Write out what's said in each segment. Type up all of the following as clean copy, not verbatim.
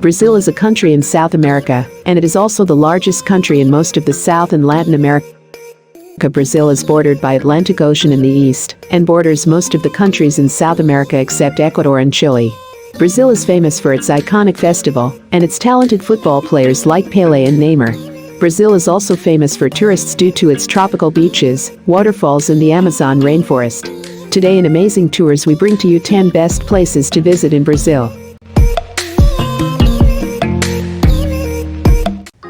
Brazil is a country in South America, and it is also the largest country in most of the South and Latin America. Brazil is bordered by Atlantic Ocean in the east, and borders most of the countries in South America except Ecuador and Chile. Brazil is famous for its iconic festival, and its talented football players like Pelé and Neymar. Brazil is also famous for tourists due to its tropical beaches, waterfalls and the Amazon rainforest. Today in Amazing Tours we bring to you 10 best places to visit in Brazil.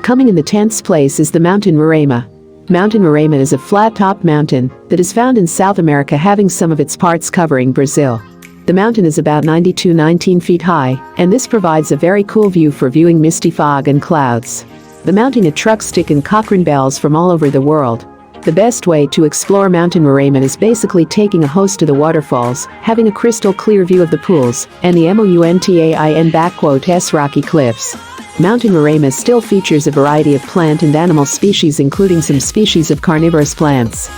Coming in the 10th place is the mountain Roraima. Mountain Roraima is a flat-topped mountain that is found in South America, having some of its parts covering Brazil. The mountain is about 19 feet high, and this provides a very cool view for viewing misty fog and clouds. The mountain attracts stick and Cochrane bells from all over the world. The best way to explore Mountain Roraima is basically taking a host to the waterfalls, having a crystal clear view of the pools, and the mountain rocky cliffs. Mountain Roraima still features a variety of plant and animal species, including some species of carnivorous plants.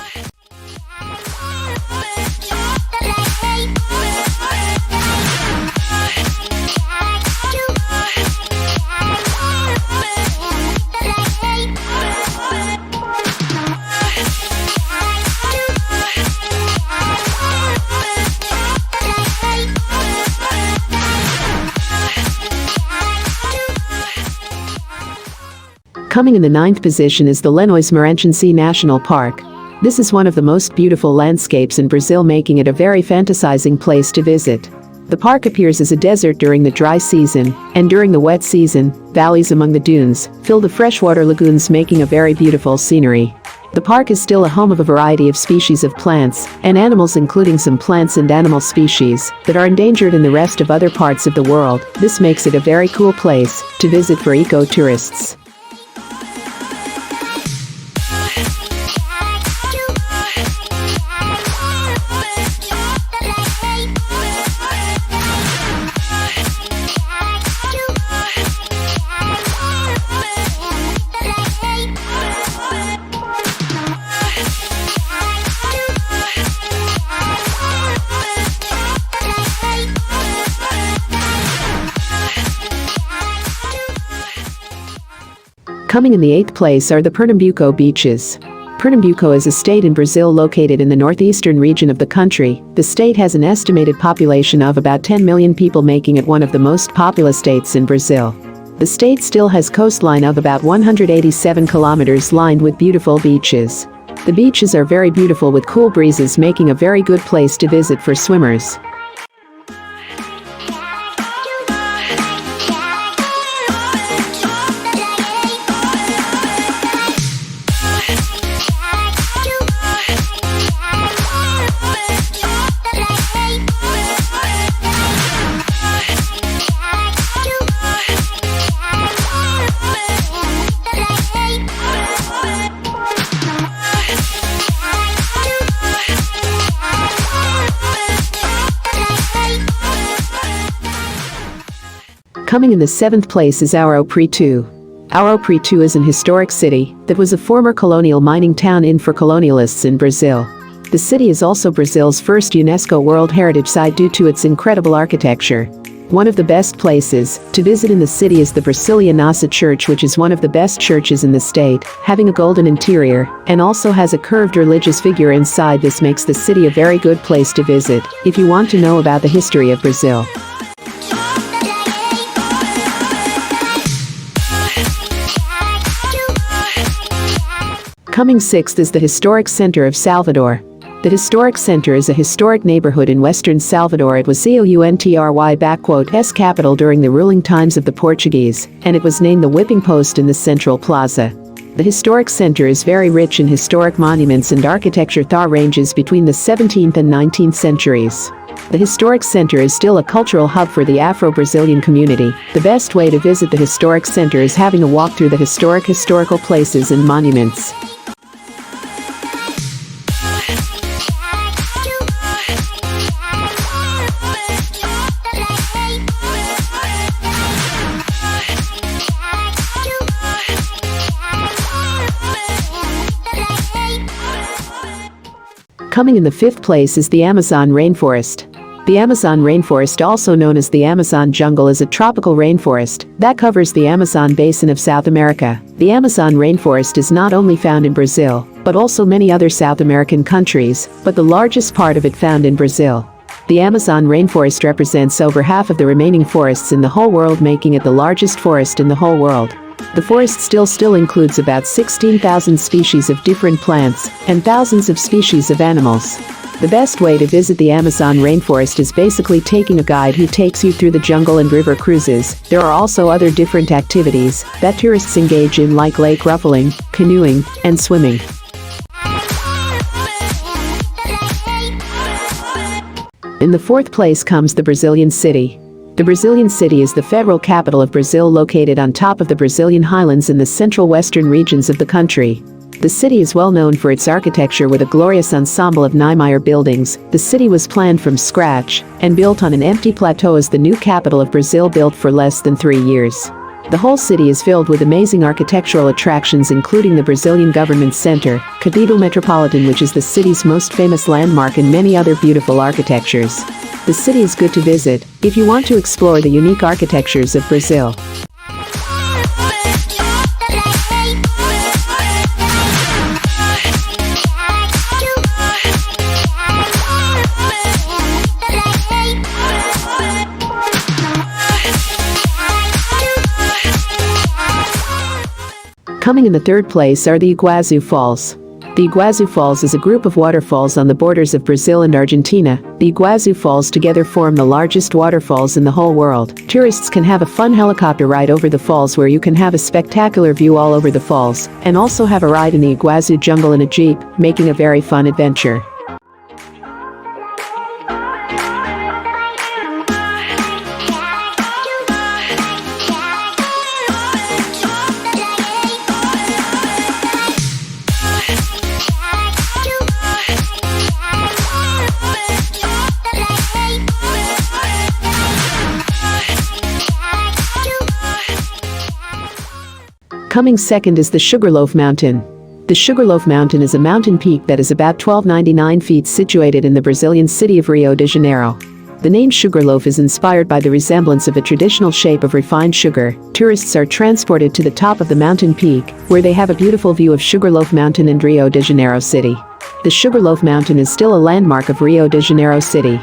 Coming in the 9th position is the Lençóis Maranhense National Park. This is one of the most beautiful landscapes in Brazil, making it a very fantasizing place to visit. The park appears as a desert during the dry season, and during the wet season, valleys among the dunes fill the freshwater lagoons, making a very beautiful scenery. The park is still a home of a variety of species of plants and animals, including some plants and animal species that are endangered in the rest of other parts of the world. This makes it a very cool place to visit for eco-tourists. Coming in the 8th place are the Pernambuco beaches. Pernambuco is a state in Brazil located in the northeastern region of the country. The state has an estimated population of about 10 million people, making it one of the most populous states in Brazil. The state still has coastline of about 187 kilometers lined with beautiful beaches. The beaches are very beautiful with cool breezes, making a very good place to visit for swimmers. Coming in the 7th place is Ouro Preto. Ouro Preto is an historic city that was a former colonial mining town for colonialists in Brazil. The city is also Brazil's first UNESCO World Heritage Site due to its incredible architecture. One of the best places to visit in the city is the Brasilia Nossa Church, which is one of the best churches in the state, having a golden interior and also has a curved religious figure inside. This makes the city a very good place to visit if you want to know about the history of Brazil. Coming 6th is the Historic Center of Salvador. The Historic Center is a historic neighborhood in western Salvador. It was Country's capital during the ruling times of the Portuguese, and it was named the Whipping Post in the Central Plaza. The Historic Center is very rich in historic monuments and architecture that ranges between the 17th and 19th centuries. The historic center is still a cultural hub for the Afro-Brazilian community. The best way to visit the historic center is having a walk through the historical places and monuments. Coming in the fifth place is the Amazon rainforest. The Amazon rainforest, also known as the Amazon jungle, is a tropical rainforest that covers the Amazon basin of South America. The Amazon rainforest is not only found in Brazil, but also many other South American countries, but the largest part of it found in Brazil. The Amazon rainforest represents over half of the remaining forests in the whole world, making it the largest forest in the whole world. The forest still includes about 16,000 species of different plants and thousands of species of animals. The best way to visit the Amazon rainforest is basically taking a guide who takes you through the jungle and river cruises. There are also other different activities that tourists engage in, like lake ruffling, canoeing, and swimming. In the fourth place comes the Brazilian city. The Brazilian city is the federal capital of Brazil, located on top of the Brazilian highlands in the central western regions of the country. The city is well known for its architecture with a glorious ensemble of Niemeyer buildings. The city was planned from scratch and built on an empty plateau as the new capital of Brazil, built for less than 3 years. The whole city is filled with amazing architectural attractions, including the Brazilian Government Center, Cathedral Metropolitan, which is the city's most famous landmark, and many other beautiful architectures. The city is good to visit if you want to explore the unique architectures of Brazil. Coming in the third place are the Iguazu Falls. The Iguazu Falls is a group of waterfalls on the borders of Brazil and Argentina. The Iguazu Falls together form the largest waterfalls in the whole world. Tourists can have a fun helicopter ride over the falls, where you can have a spectacular view all over the falls, and also have a ride in the Iguazu jungle in a jeep, making a very fun adventure. Coming second is the Sugarloaf Mountain. The Sugarloaf Mountain is a mountain peak that is about 1,299 feet, situated in the Brazilian city of Rio de Janeiro. The name Sugarloaf is inspired by the resemblance of a traditional shape of refined sugar. Tourists are transported to the top of the mountain peak, where they have a beautiful view of Sugarloaf Mountain and Rio de Janeiro city. The Sugarloaf Mountain is still a landmark of Rio de Janeiro city.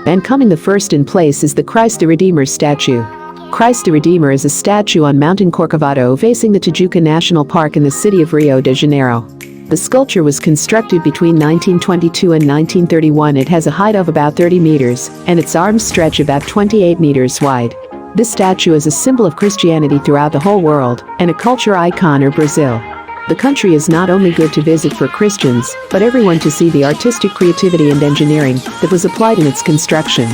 And coming the first in place is the Christ the Redeemer statue. Christ the Redeemer is a statue on Mountain Corcovado facing the Tijuca National Park in the city of Rio de Janeiro. The sculpture was constructed between 1922 and 1931. It has a height of about 30 meters, and its arms stretch about 28 meters wide. This statue is a symbol of Christianity throughout the whole world, and a culture icon of Brazil. The country is not only good to visit for Christians, but everyone to see the artistic creativity and engineering that was applied in its construction.